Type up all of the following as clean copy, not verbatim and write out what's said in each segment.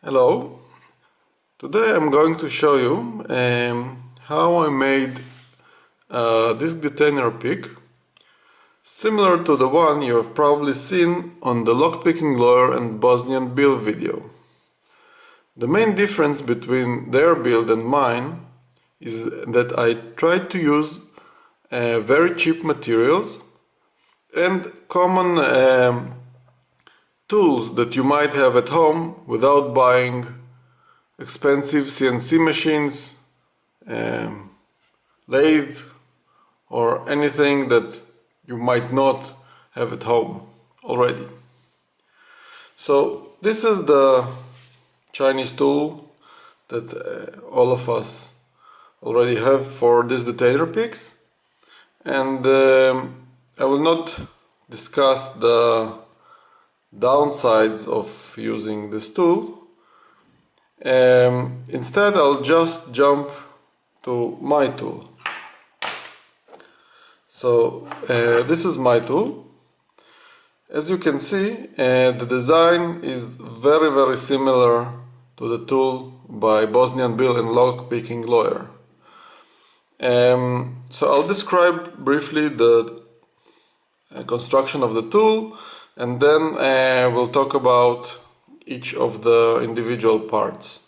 Hello, today I'm going to show you how I made this detainer pick similar to the one you have probably seen on the lockpicking lawyer and Bosnian Bill video. The main difference between their build and mine is that I tried to use very cheap materials and common tools that you might have at home without buying expensive CNC machines, lathe, or anything that you might not have at home already. So this is the Chinese tool that all of us already have for these detainer picks, and I will not discuss the downsides of using this tool. Instead, I'll just jump to my tool. So this is my tool. As you can see, the design is very similar to the tool by Bosnian Bill and lockpicking lawyer. So I'll describe briefly the construction of the tool, and then we'll talk about each of the individual parts.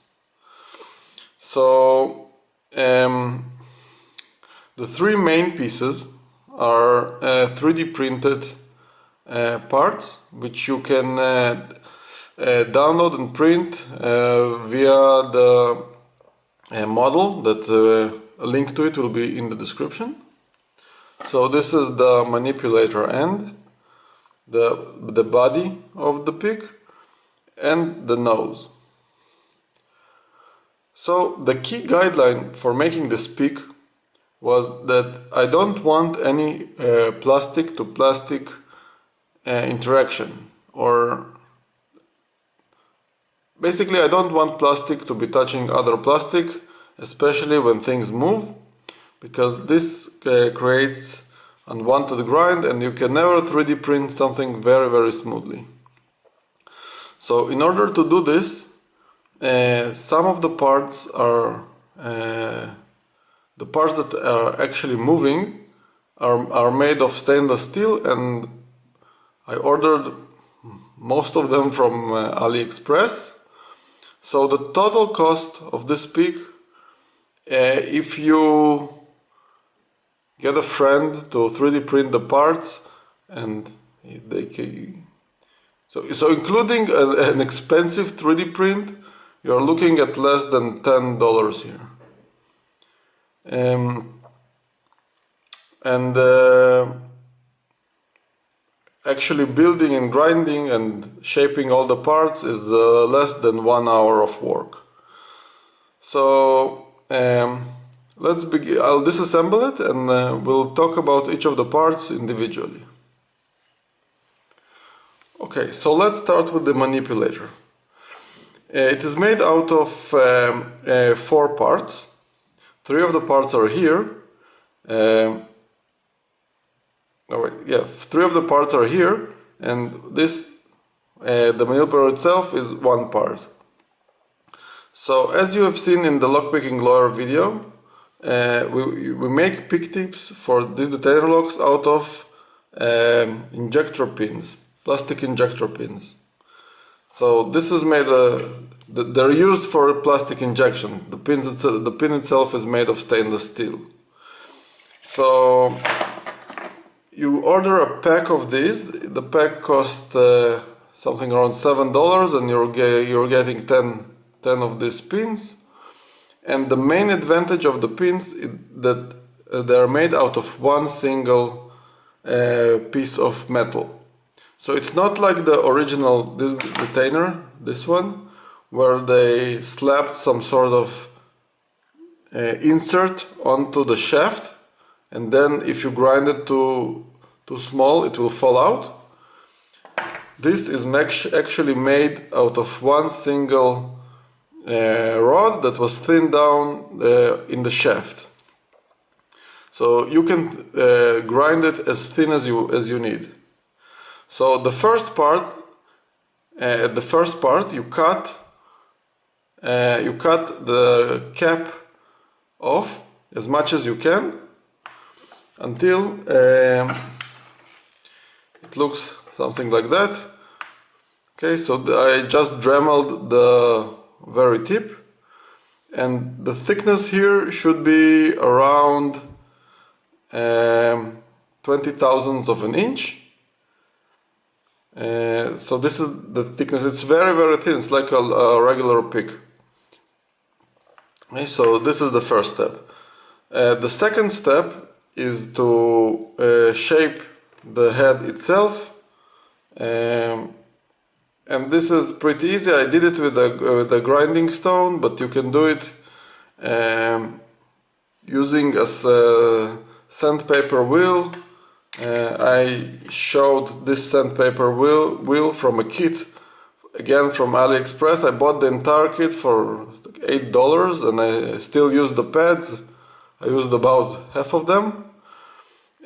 So the three main pieces are 3D printed parts, which you can download and print via the model that a link to it will be in the description. So this is the manipulator end, the body of the pick, and the nose. So the key guideline for making this pick was that I don't want any plastic to plastic interaction, or basically I don't want plastic to be touching other plastic, especially when things move, because this creates unwanted grind and you can never 3D print something very smoothly. So in order to do this, some of the parts are the parts that are actually moving are made of stainless steel, and I ordered most of them from AliExpress. So the total cost of this pick, if you get a friend to 3D print the parts, and they can, so including an expensive 3D print, you're looking at less than $10 here. Actually building and grinding and shaping all the parts is less than 1 hour of work. So let's begin. I'll disassemble it and we'll talk about each of the parts individually. Okay, so let's start with the manipulator. It is made out of 4 parts. 3 of the parts are here. 3 of the parts are here, and this, the manipulator itself, is 1 part. So as you have seen in the lockpicking lawyer video, we make pick tips for these detainer locks out of injector pins, plastic injector pins. So this is made, they're used for plastic injection. The pin itself is made of stainless steel. So you order a pack of these. The pack costs something around $7, and you're getting 10 of these pins. And the main advantage of the pins is that they are made out of one single piece of metal. So it's not like the original this detainer, this one, where they slapped some sort of insert onto the shaft, and then if you grind it too small, it will fall out. This is actually made out of one single rod that was thinned down in the shaft. So you can grind it as thin as you need. So the first part you cut you cut the cap off as much as you can until it looks something like that. Okay, so I just dremeled the very tip, and the thickness here should be around 20 thousandths of an inch. So this is the thickness. It's very thin. It's like a regular pick. Okay, so this is the first step. The second step is to shape the head itself, and this is pretty easy. I did it with a grinding stone, but you can do it using a sandpaper wheel. I showed this sandpaper wheel from a kit, again from AliExpress. I bought the entire kit for $8, and I still use the pads. I used about half of them,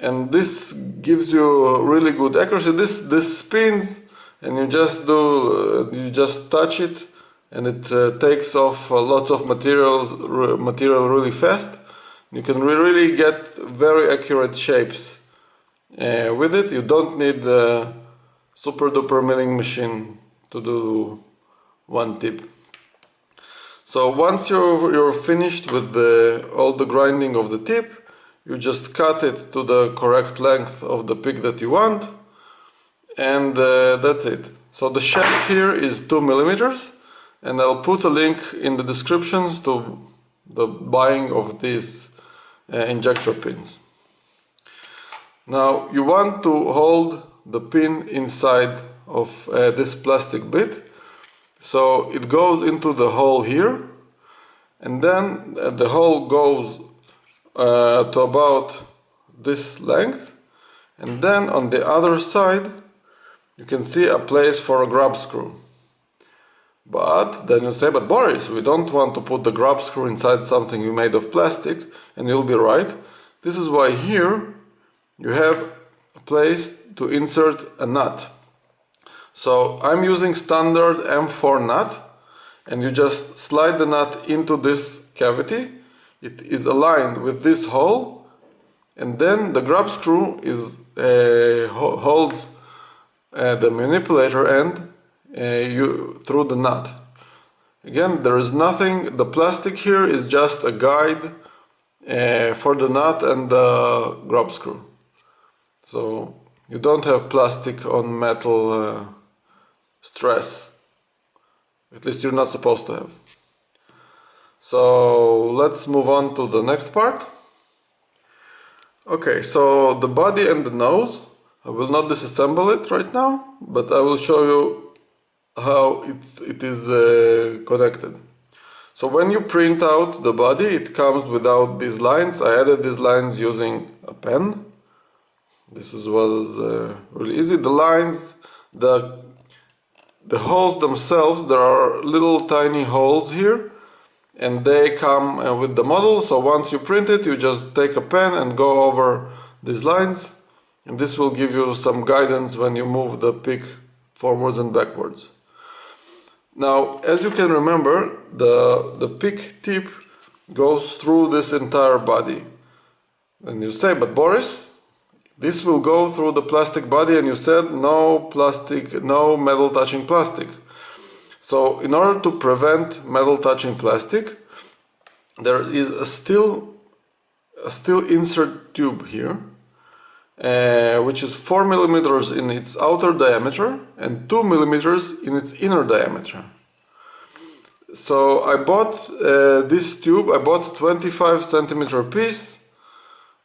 and this gives you really good accuracy. This spins, and you just touch it, and it takes off lots of material really fast. You can really get very accurate shapes with it. You don't need a super duper milling machine to do one tip. So once you're finished with all the grinding of the tip, you just cut it to the correct length of the pick that you want, and that's it. So the shaft here is 2 millimeters, and I'll put a link in the descriptions to the buying of these injector pins. Now you want to hold the pin inside of this plastic bit, so it goes into the hole here, and then the hole goes to about this length, and then on the other side you can see a place for a grub screw. But then you say, but Boris, we don't want to put the grub screw inside something made of plastic, and you'll be right. This is why here you have a place to insert a nut. So I'm using standard M4 nut, and you just slide the nut into this cavity. It is aligned with this hole, and then the grub screw holds the manipulator end through the nut. Again, there is nothing. The plastic here is just a guide for the nut and the grub screw. So you don't have plastic on metal stress. At least you're not supposed to have. So let's move on to the next part. Okay, so the body and the nose, I will not disassemble it right now, but I will show you how it is connected. So when you print out the body, it comes without these lines. I added these lines using a pen. This was really easy. The lines, the holes themselves, there are little tiny holes here, and they come with the model. So once you print it, you just take a pen and go over these lines, and this will give you some guidance when you move the pick forwards and backwards. Now, as you can remember, the pick tip goes through this entire body. And you say, but Boris, this will go through the plastic body, and you said no plastic, no metal touching plastic. So in order to prevent metal touching plastic, there is a steel insert tube here, which is 4 millimeters in its outer diameter and 2 millimeters in its inner diameter. So I bought this tube. I bought 25 centimeter piece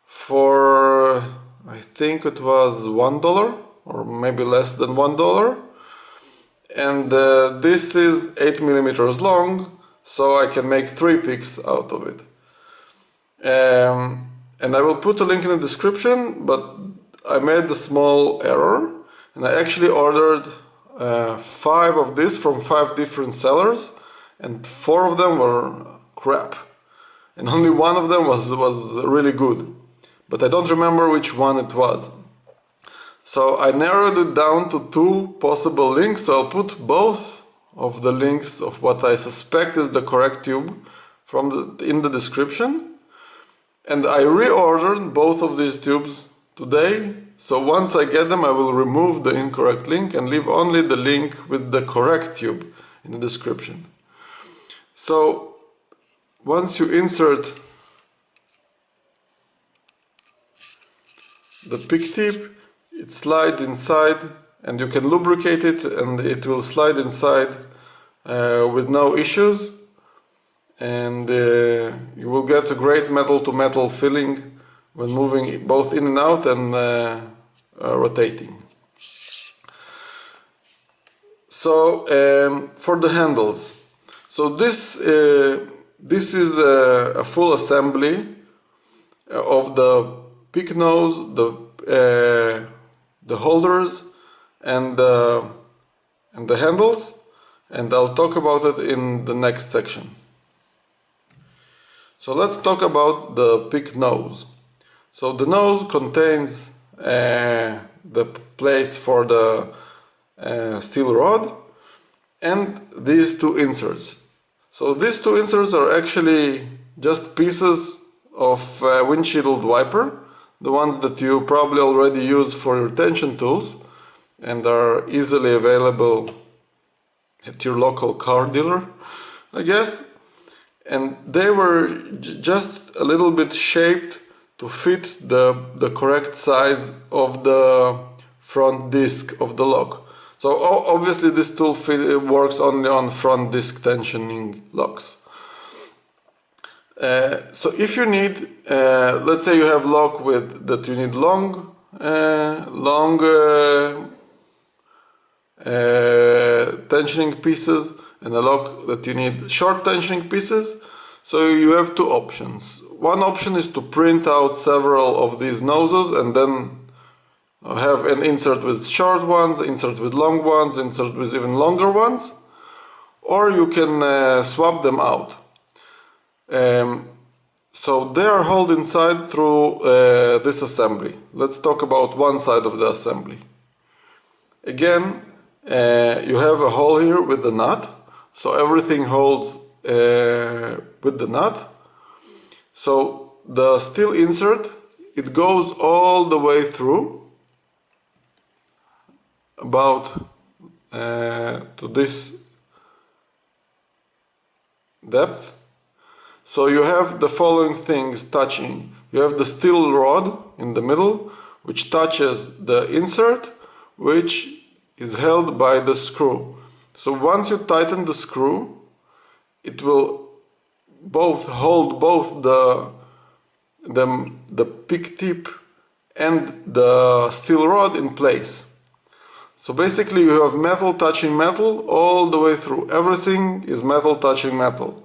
for, I think it was $1 or maybe less than $1, and this is 8 millimeters long, so I can make 3 picks out of it. And I will put a link in the description, but I made a small error, and I actually ordered 5 of this from 5 different sellers, and 4 of them were crap, and only 1 of them was really good, but I don't remember which one it was. So I narrowed it down to 2 possible links, so I'll put both of the links of what I suspect is the correct tube in the description, and I reordered both of these tubes today, so once I get them I will remove the incorrect link and leave only the link with the correct tube in the description. So once you insert the pick tip, it slides inside and you can lubricate it and it will slide inside with no issues, and you will get a great metal to metal feeling when moving both in and out and rotating. So for the handles, so this is a full assembly of the pick nose, the holders, and the handles, and I'll talk about it in the next section. So let's talk about the pick nose. So the nose contains the place for the steel rod and these two inserts. So these two inserts are actually just pieces of windshield wiper, the ones that you probably already use for your tension tools and are easily available at your local car dealer, I guess. And they were just a little bit shaped to fit the correct size of the front disc of the lock. So obviously this tool works only on front disc tensioning locks. So if you need, let's say you have lock that you need long tensioning pieces and a lock that you need short tensioning pieces, so you have two options. One option is to print out several of these noses and then have an insert with short ones, insert with long ones, insert with even longer ones, or you can swap them out. So they are held inside through this assembly. Let's talk about one side of the assembly. Again, you have a hole here with the nut, so everything holds with the nut. So the steel insert, it goes all the way through about to this depth. So you have the following things touching. You have the steel rod in the middle, which touches the insert, which is held by the screw. So once you tighten the screw, it will hold both the pick tip and the steel rod in place. So basically you have metal touching metal all the way through. Everything is metal touching metal.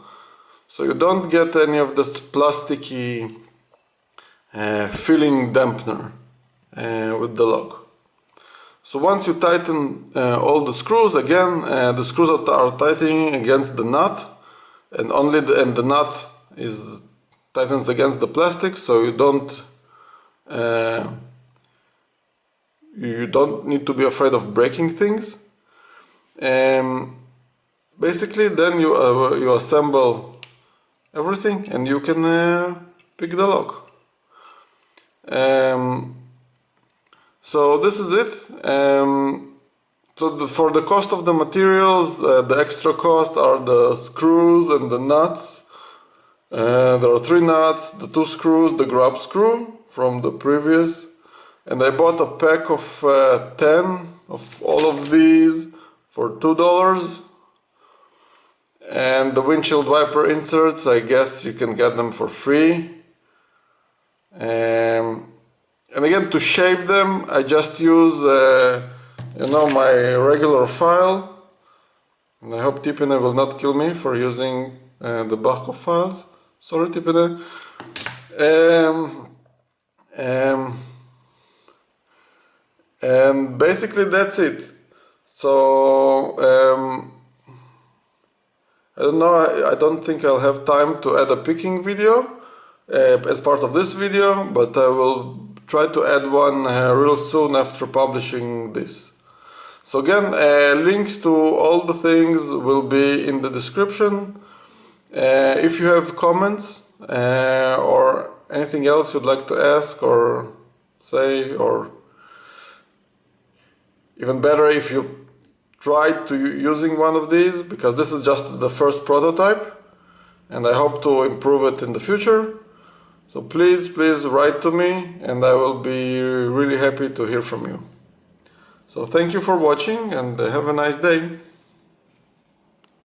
So you don't get any of this plasticky filling dampener with the lock. So once you tighten all the screws, again the screws are tightening against the nut, and the nut tightens against the plastic, so you don't need to be afraid of breaking things. Basically then you assemble everything and you can pick the lock. So this is it. For the cost of the materials, the extra cost are the screws and the nuts. There are 3 nuts, the 2 screws, the grub screw from the previous, and I bought a pack of 10 of all of these for $2. And the windshield wiper inserts, I guess you can get them for free. And again, to shape them, I just use my regular file. And I hope Tipine will not kill me for using the Bachov files. Sorry, Tipine. And basically that's it. So I don't know, I don't think I'll have time to add a picking video as part of this video, but I will try to add one real soon after publishing this. So again, links to all the things will be in the description. If you have comments or anything else you'd like to ask or say, or even better if you tried to using one of these, because this is just the first prototype and I hope to improve it in the future. So please write to me and I will be really happy to hear from you. So thank you for watching and have a nice day.